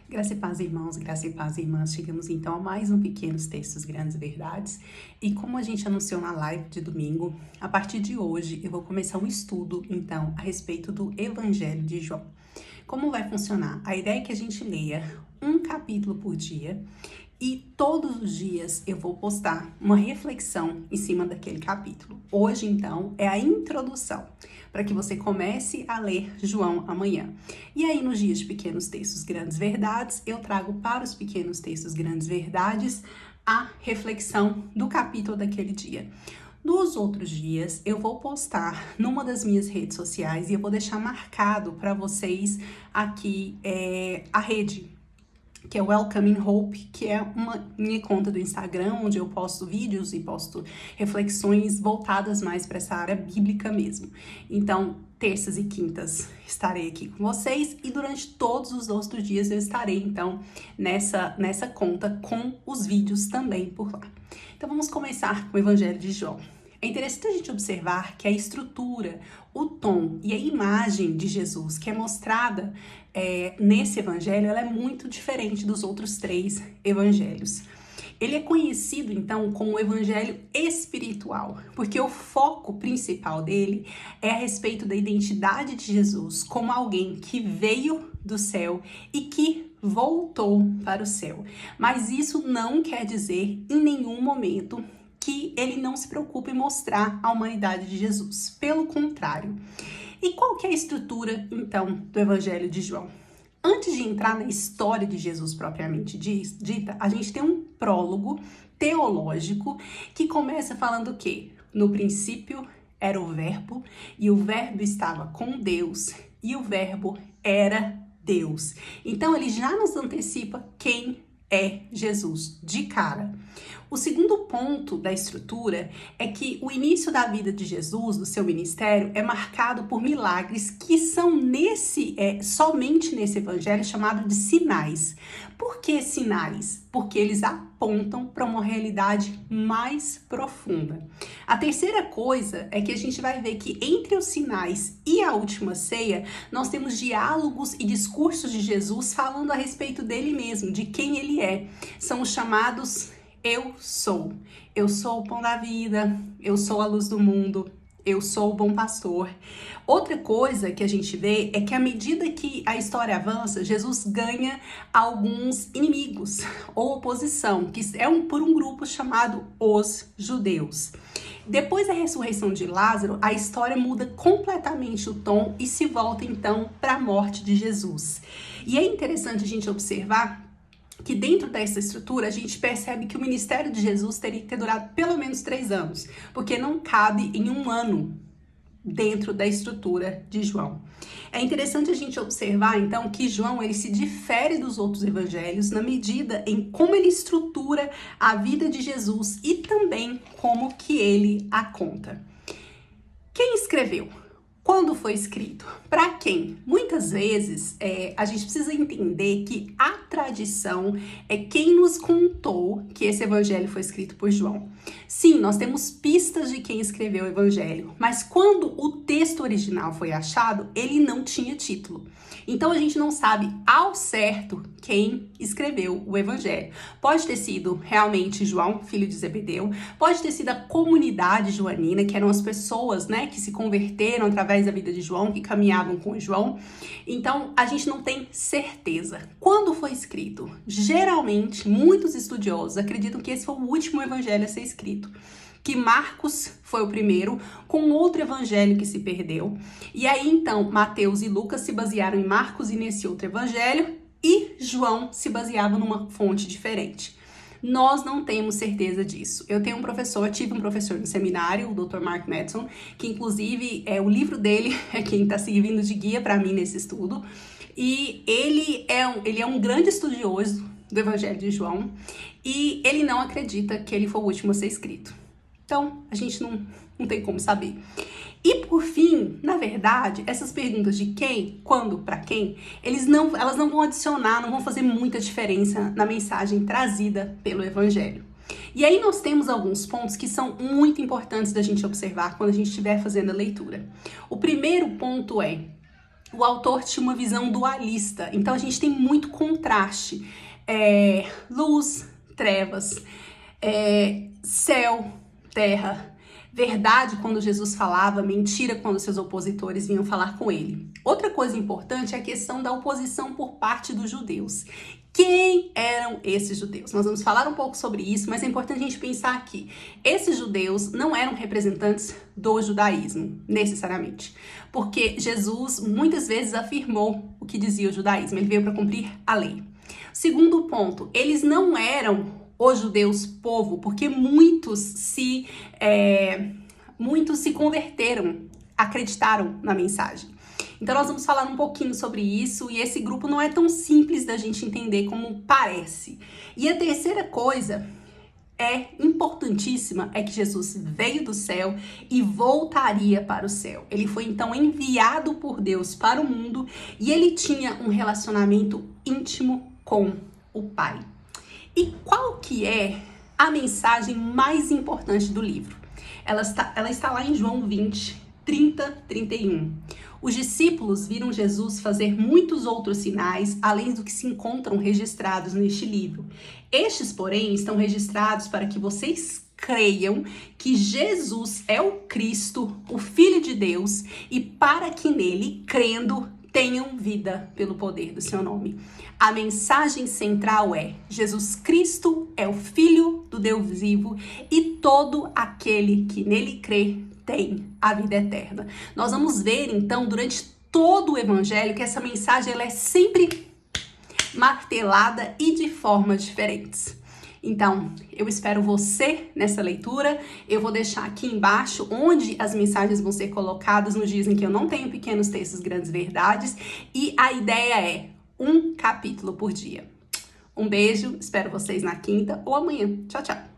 Graça e paz, irmãos, graça e paz, irmãs. Chegamos então a mais um Pequenos Textos, Grandes Verdades. E como a gente anunciou na live de domingo, a partir de hoje eu vou começar um estudo, então, a respeito do Evangelho de João. Como vai funcionar? A ideia é que a gente leia um capítulo por dia e todos os dias eu vou postar uma reflexão em cima daquele capítulo. Hoje, então, é a introdução, para que você comece a ler João amanhã. E aí, nos dias de Pequenos Textos, Grandes Verdades, eu trago para os Pequenos Textos, Grandes Verdades a reflexão do capítulo daquele dia. Nos outros dias, eu vou postar numa das minhas redes sociais e eu vou deixar marcado para vocês aqui a rede, que é Welcoming Hope, que é uma minha conta do Instagram, onde eu posto vídeos e posto reflexões voltadas mais para essa área bíblica mesmo. Então, terças e quintas estarei aqui com vocês e durante todos os outros dias eu estarei, então, nessa conta com os vídeos também por lá. Então, vamos começar com o Evangelho de João. É interessante a gente observar que a estrutura, o tom e a imagem de Jesus que é mostrada nesse evangelho, ela é muito diferente dos outros 3 evangelhos. Ele é conhecido, então, como o evangelho espiritual, porque o foco principal dele é a respeito da identidade de Jesus como alguém que veio do céu e que voltou para o céu. Mas isso não quer dizer em nenhum momento que ele não se preocupa em mostrar a humanidade de Jesus. Pelo contrário. E qual que é a estrutura, então, do Evangelho de João? Antes de entrar na história de Jesus propriamente dita, a gente tem um prólogo teológico que começa falando o quê? No princípio era o verbo, e o verbo estava com Deus, e o verbo era Deus. Então, ele já nos antecipa quem é Jesus, de cara. O segundo ponto da estrutura é que o início da vida de Jesus, do seu ministério, é marcado por milagres que são somente nesse evangelho chamado de sinais. Por que sinais? Porque eles apontam para uma realidade mais profunda. A terceira coisa é que a gente vai ver que entre os sinais e a última ceia, nós temos diálogos e discursos de Jesus falando a respeito dele mesmo, de quem ele é. São os chamados eu sou. Eu sou o pão da vida, eu sou a luz do mundo, eu sou o bom pastor. Outra coisa que a gente vê é que à medida que a história avança, Jesus ganha alguns inimigos ou oposição, que é por um grupo chamado os judeus. Depois da ressurreição de Lázaro, a história muda completamente o tom e se volta então para a morte de Jesus. E é interessante a gente observar que dentro dessa estrutura a gente percebe que o ministério de Jesus teria que ter durado pelo menos 3 anos, porque não cabe em um ano dentro da estrutura de João. É interessante a gente observar, então, que João ele se difere dos outros evangelhos na medida em como ele estrutura a vida de Jesus e também como que ele a conta. Quem escreveu? Quando foi escrito? Para quem? Muitas vezes a gente precisa entender que a tradição é quem nos contou que esse evangelho foi escrito por João. Sim, nós temos pistas de quem escreveu o evangelho, mas quando o texto original foi achado, ele não tinha título. Então a gente não sabe ao certo quem escreveu o evangelho. Pode ter sido realmente João, filho de Zebedeu, pode ter sido a comunidade joanina, que eram as pessoas, que se converteram através da vida de João, que caminhavam com João. Então a gente não tem certeza. Quando foi escrito? Geralmente, muitos estudiosos acreditam que esse foi o último evangelho a ser escrito, que Marcos foi o primeiro, com outro evangelho que se perdeu. E aí, então, Mateus e Lucas se basearam em Marcos e nesse outro evangelho, e João se baseava numa fonte diferente. Nós não temos certeza disso. Eu tive um professor no seminário, o Dr. Mark Madison, que inclusive o livro dele é quem está servindo de guia para mim nesse estudo. E ele é um grande estudioso do Evangelho de João, e ele não acredita que ele foi o último a ser escrito. Então, a gente não tem como saber. E por fim, na verdade, essas perguntas de quem, quando, para quem, elas não vão adicionar, não vão fazer muita diferença na mensagem trazida pelo Evangelho. E aí nós temos alguns pontos que são muito importantes da gente observar quando a gente estiver fazendo a leitura. O primeiro ponto é o autor tinha uma visão dualista, então a gente tem muito contraste, luz, trevas, céu, terra, verdade quando Jesus falava, mentira quando seus opositores vinham falar com ele. Outra coisa importante é a questão da oposição por parte dos judeus. Quem eram esses judeus? Nós vamos falar um pouco sobre isso, mas é importante a gente pensar que esses judeus não eram representantes do judaísmo, necessariamente. Porque Jesus muitas vezes afirmou o que dizia o judaísmo, ele veio para cumprir a lei. Segundo ponto, eles não eram os judeus povo, porque muitos se converteram, acreditaram na mensagem. Então nós vamos falar um pouquinho sobre isso, e esse grupo não é tão simples da gente entender como parece. E a terceira coisa importantíssima é que Jesus veio do céu e voltaria para o céu. Ele foi então enviado por Deus para o mundo e ele tinha um relacionamento íntimo com o Pai. E qual que é a mensagem mais importante do livro? Ela está lá em João 20, 30, 31. Os discípulos viram Jesus fazer muitos outros sinais, além do que se encontram registrados neste livro. Estes, porém, estão registrados para que vocês creiam que Jesus é o Cristo, o Filho de Deus, e para que nele, crendo, tenham vida pelo poder do seu nome. A mensagem central é: Jesus Cristo é o Filho do Deus vivo e todo aquele que nele crê tem a vida eterna. Nós vamos ver, então, durante todo o Evangelho, que essa mensagem ela é sempre martelada e de formas diferentes. Então, eu espero você nessa leitura. Eu vou deixar aqui embaixo onde as mensagens vão ser colocadas nos dias em que eu não tenho pequenos textos, grandes verdades. E a ideia é um capítulo por dia. Um beijo, espero vocês na quinta ou amanhã. Tchau, tchau!